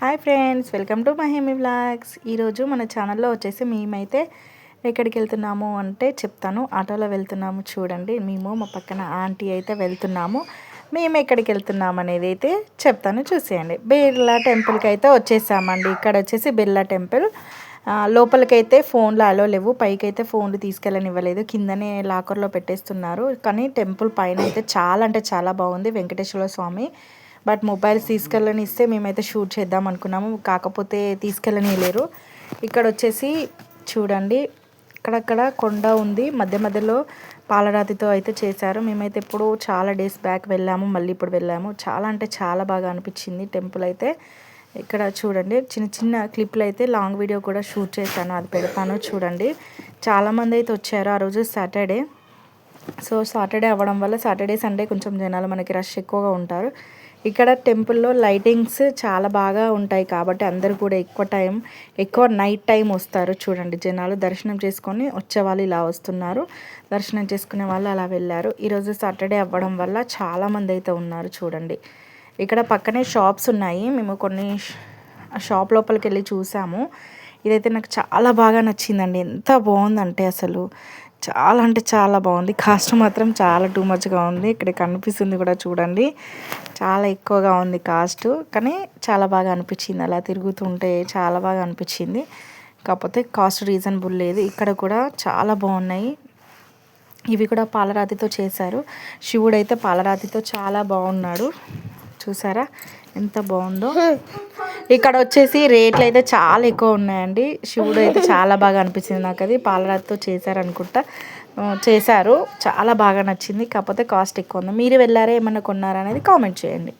Hi friends, welcome to Mahimi vlogs. ఈరోజు మన ఛానల్లో వచ్చేసి మేమైతే ఎక్కడికి వెళ్తున్నాము అంటే చెప్తాను. ఆటోలో వెళ్తున్నాము చూడండి. మేము మా పక్కన ఆంటీ అయితే వెళ్తున్నాము. మేము ఎక్కడికి వెళ్తున్నాము అనేది అయితే చెప్తాను, చూసేయండి. బిర్లా టెంపుల్కి అయితే వచ్చేసామండి. ఇక్కడ వచ్చేసి బిర్లా టెంపుల్. లోపలికైతే ఫోన్లు అలో లేవు, పైకి అయితే ఫోన్లు తీసుకెళ్ళనివ్వలేదు, కిందనే లాకర్లో పెట్టేస్తున్నారు. కానీ టెంపుల్ పైన అయితే చాలా అంటే చాలా బాగుంది, వెంకటేశ్వర స్వామి. బట్ మొబైల్స్ తీసుకెళ్ళని ఇస్తే మేమైతే షూట్ చేద్దాం అనుకున్నాము, కాకపోతే తీసుకెళ్ళని లేరు. ఇక్కడ వచ్చేసి చూడండి, ఇక్కడక్కడ కొండ ఉంది, మధ్య మధ్యలో పాలరాతితో అయితే చేశారు. మేమైతే ఎప్పుడు చాలా డేస్ బ్యాక్ వెళ్ళాము, మళ్ళీ ఇప్పుడు వెళ్ళాము. చాలా అంటే చాలా బాగా అనిపించింది టెంపుల్ అయితే. ఇక్కడ చూడండి, చిన్న చిన్న క్లిప్లు అయితే లాంగ్ వీడియో కూడా షూట్ చేశాను, అది పెడతాను చూడండి. చాలామంది అయితే వచ్చారు. ఆ రోజు సాటర్డే. సో సాటర్డే అవ్వడం వల్ల సాటర్డే సండే కొంచెం జనాలు మనకి రష్ ఎక్కువగా ఉంటారు. ఇక్కడ టెంపుల్లో లైటింగ్స్ చాలా బాగా ఉంటాయి కాబట్టి అందరూ కూడా ఎక్కువ నైట్ టైం వస్తారు చూడండి. జనాలు దర్శనం చేసుకొని వచ్చేవాళ్ళు ఇలా వస్తున్నారు, దర్శనం చేసుకునే వాళ్ళు అలా వెళ్ళారు. ఈరోజు సాటర్డే అవ్వడం వల్ల చాలామంది అయితే ఉన్నారు చూడండి. ఇక్కడ పక్కనే షాప్స్ ఉన్నాయి. మేము కొన్ని షాప్ లోపలికి వెళ్ళి చూసాము. ఇదైతే నాకు చాలా బాగా నచ్చిందండి. ఎంత బాగుందంటే అసలు చాలా అంటే చాలా బాగుంది. కాస్ట్ మాత్రం చాలా టూ మచ్గా ఉంది. ఇక్కడ కనిపిస్తుంది కూడా చూడండి, చాలా ఎక్కువగా ఉంది కాస్ట్. కానీ చాలా బాగా అనిపించింది, అలా తిరుగుతుంటే చాలా బాగా అనిపించింది. కాకపోతే కాస్ట్ రీజనబుల్ లేదు. ఇక్కడ కూడా చాలా బాగున్నాయి. ఇవి కూడా పాలరాతితో చేశారు. శివుడు అయితే పాలరాతితో చాలా బాగున్నాడు, చూసారా ఎంత బాగుందో. ఇక్కడ వచ్చేసి రేట్లు అయితే చాలా ఎక్కువ ఉన్నాయండి. శివుడు అయితే చాలా బాగా అనిపించింది నాకు. అది పాలరాతితో చేశారనుకుంటా, చేశారు. చాలా బాగా నచ్చింది. కాకపోతే కాస్ట్ ఎక్కువ ఉంది. మీరు వెళ్ళారా, ఏమన్నా కొన్నారా అనేది కామెంట్ చేయండి.